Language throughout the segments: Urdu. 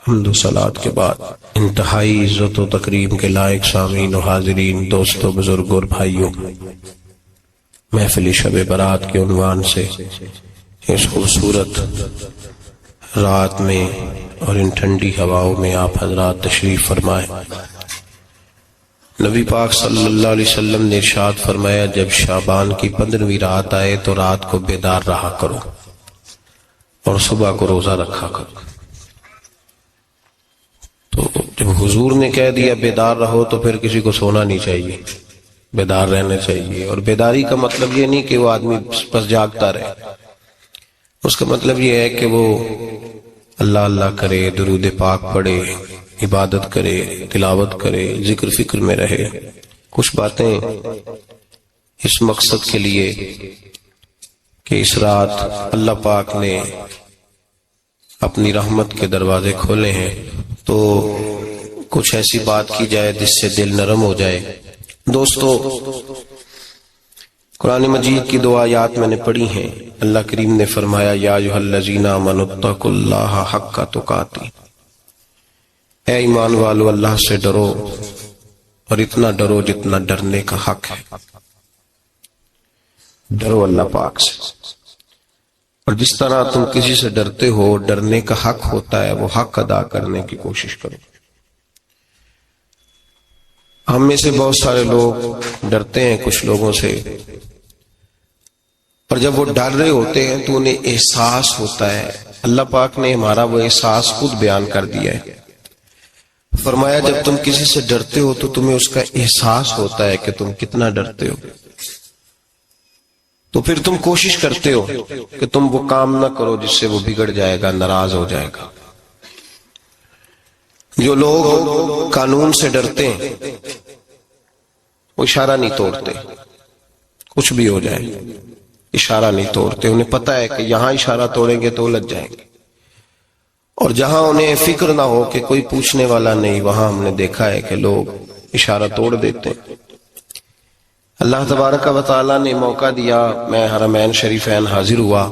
حمد و صلات کے بعد انتہائی عزت و تکریم کے لائق سامعین و حاضرین، دوستو، بزرگ اور بھائیوں، محفل شب برات کے عنوان سے اس خوبصورت رات میں اور ان ٹھنڈی ہواؤں میں آپ حضرات تشریف فرمائیں۔ نبی پاک صلی اللہ علیہ وسلم نے ارشاد فرمایا، جب شعبان کی 15ویں رات آئے تو رات کو بیدار رہا کرو اور صبح کو روزہ رکھا کرو۔ تو جب حضور نے کہہ دیا بیدار رہو تو پھر کسی کو سونا نہیں چاہیے، بیدار رہنا چاہیے۔ اور بیداری کا مطلب یہ نہیں کہ وہ آدمی بس جاگتا رہے، اس کا مطلب یہ ہے کہ وہ اللہ اللہ کرے، درود پاک پڑھے، عبادت کرے، تلاوت کرے، ذکر فکر میں رہے۔ کچھ باتیں اس مقصد کے لیے کہ اس رات اللہ پاک نے اپنی رحمت کے دروازے کھولے ہیں، تو کچھ ایسی بات کی جائے جس سے دل نرم ہو جائے۔ دوستو، قرآن مجید کی 2 آیات میں نے پڑھی ہیں۔ اللہ کریم نے فرمایا، یا ایھا الذین آمنوا اتقوا اللہ حق تقاتے، اے ایمان والو اللہ سے ڈرو اور اتنا ڈرو جتنا ڈرنے کا حق ہے۔ ڈرو اللہ پاک سے، اور جس طرح تم کسی سے ڈرتے ہو، ڈرنے کا حق ہوتا ہے، وہ حق ادا کرنے کی کوشش کرو۔ ہم میں سے بہت سارے لوگ ڈرتے ہیں کچھ لوگوں سے، اور جب وہ ڈر رہے ہوتے ہیں تو انہیں احساس ہوتا ہے۔ اللہ پاک نے ہمارا وہ احساس خود بیان کر دیا ہے۔ فرمایا، جب تم کسی سے ڈرتے ہو تو تمہیں اس کا احساس ہوتا ہے کہ تم کتنا ڈرتے ہو، تو پھر تم کوشش کرتے ہو کہ تم وہ کام نہ کرو جس سے وہ بگڑ جائے گا، ناراض ہو جائے گا۔ جو لوگ قانون سے ڈرتے ہیں وہ اشارہ نہیں توڑتے، کچھ بھی ہو جائے اشارہ نہیں توڑتے۔ انہیں پتہ ہے کہ یہاں اشارہ توڑیں گے تو الجھ جائیں گے، اور جہاں انہیں فکر نہ ہو کہ کوئی پوچھنے والا نہیں، وہاں ہم نے دیکھا ہے کہ لوگ اشارہ توڑ دیتے ہیں۔ اللہ تبارک و تعالیٰ نے موقع دیا، میں حرمین شریفین حاضر ہوا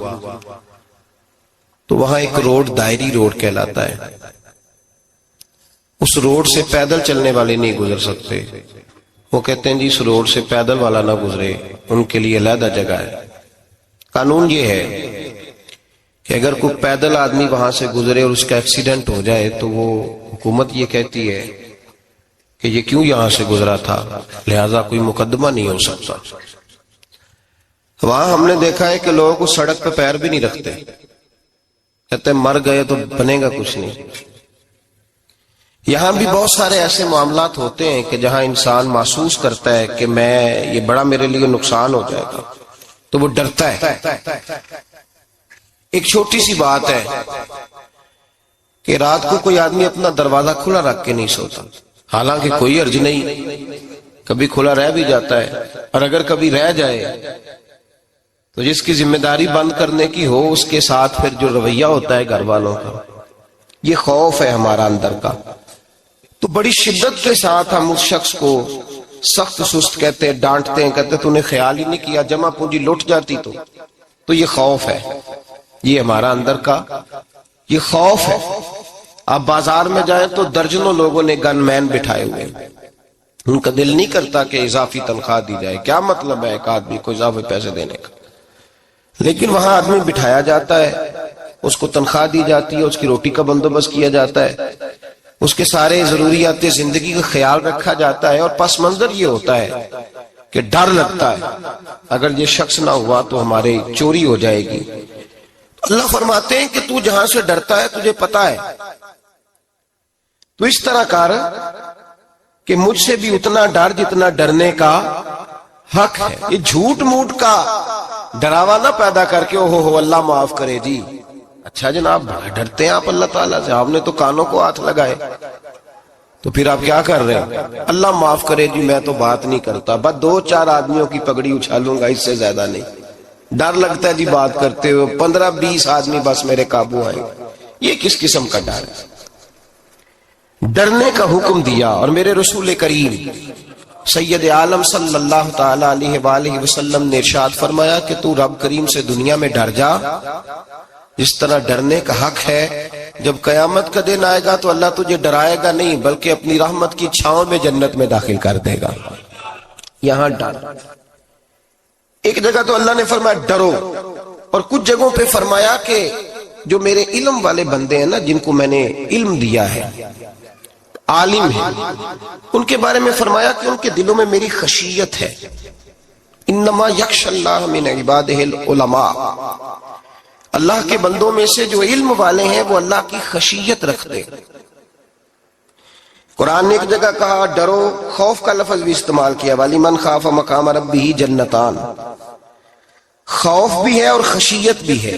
تو وہاں ایک روڈ دائری روڈ کہلاتا ہے۔ اس روڈ سے پیدل چلنے والے نہیں گزر سکتے۔ وہ کہتے ہیں جی اس روڈ سے پیدل والا نہ گزرے، ان کے لیے علیحدہ جگہ ہے۔ قانون یہ ہے کہ اگر کوئی پیدل آدمی وہاں سے گزرے اور اس کا ایکسیڈنٹ ہو جائے تو وہ حکومت یہ کہتی ہے کہ یہ کیوں یہاں سے گزرا تھا، لہذا کوئی مقدمہ نہیں ہو سکتا۔ وہاں ہم نے دیکھا ہے کہ لوگ اس سڑک پہ پیر بھی نہیں رکھتے، کہتے ہیں مر گئے تو بنے گا کچھ نہیں۔ یہاں بھی بہت سارے ایسے معاملات ہوتے ہیں کہ جہاں انسان محسوس کرتا ہے کہ یہ بڑا میرے لیے نقصان ہو جائے گا، تو وہ ڈرتا ہے۔ ایک چھوٹی سی بات ہے کہ رات کو کوئی آدمی اپنا دروازہ کھلا رکھ کے نہیں سوتا، حالانکہ کوئی عرض نہیں، کبھی کھلا رہ بھی جاتا ہے، اور اگر کبھی رہ جائے تو جس کی ذمہ داری بند کرنے کی ہو اس کے ساتھ پھر جو رویہ ہوتا ہے گھر والوں کا، یہ خوف ہے ہمارا اندر کا، تو بڑی شدت کے ساتھ ہم اس شخص کو سخت سست کہتے ہیں، ڈانٹتے ہیں، کہتے ہیں تو نے خیال ہی نہیں کیا، جمع پونجی لٹ جاتی تو یہ خوف ہے، یہ ہمارا اندر کا یہ خوف ہے۔ آپ بازار میں جائیں تو درجنوں لوگوں نے گن مین بٹھائے ہوئے، ان کا دل نہیں کرتا کہ اضافی تنخواہ دی جائے، کیا مطلب ہے ایک آدمی کو اضافی پیسے دینے کا، لیکن وہاں آدمی بٹھایا جاتا ہے، اس کو تنخواہ دی جاتی ہے، اس کی روٹی کا بندوبست کیا جاتا ہے، اس کے سارے ضروریات زندگی کا خیال رکھا جاتا ہے، اور پس منظر یہ ہوتا ہے کہ ڈر لگتا ہے اگر یہ شخص نہ ہوا تو ہمارے چوری ہو جائے گی۔ اللہ فرماتے ہیں کہ تو جہاں سے ڈرتا ہے تجھے پتا ہے، تو اس طرح کر کہ مجھ سے بھی اتنا ڈر جتنا ڈرنے کا حق ہے۔ یہ جھوٹ موٹ کا ڈراوا نہ پیدا کر کے اوہ اللہ معاف کرے جی، اچھا جناب بڑا ڈرتے ہیں آپ اللہ تعالیٰ سے، آپ نے تو کانوں کو ہاتھ لگائے، تو پھر آپ کیا کر رہے ہیں؟ اللہ معاف کرے جی میں تو بات نہیں کرتا، بس 2-4 آدمیوں کی پگڑی اچھالوں گا، اس سے زیادہ نہیں۔ ڈر لگتا ہے جی بات کرتے ہوئے، 15-20 آدمی بس میرے قابو آئے، یہ کس قسم کا ڈر ہے؟ ڈرنے کا حکم دیا، اور میرے رسول کریم سید عالم صلی اللہ تعالی علیہ وآلہ وسلم نے ارشاد فرمایا کہ تو رب کریم سے دنیا میں ڈر جا، جس طرح ڈرنے کا حق ہے جب قیامت کا دن آئے گا تو اللہ تجھے ڈرائے گا نہیں بلکہ اپنی رحمت کی چھاؤں میں جنت میں داخل کر دے گا. یہاں ڈر. ایک جگہ تو اللہ نے فرمایا ڈرو، اور کچھ جگہوں پہ فرمایا کہ جو میرے علم والے بندے ہیں نا، جن کو میں نے علم دیا ہے، عالم ہے، ان کے بارے میں فرمایا کہ ان کے دلوں میں میری خشیت ہے. انما یخشی اللہ من عبادہ العلماء، اللہ کے بندوں میں سے جو علم والے ہیں وہ اللہ کی خشیت رکھتے. قرآن نے ایک جگہ کہا ڈرو، خوف کا لفظ بھی استعمال کیا، وَلِمَنْ خَافَ مَقَامَ رَبِّهِ جَنَّتَانِ، خوف بھی ہے اور خشیت بھی ہے.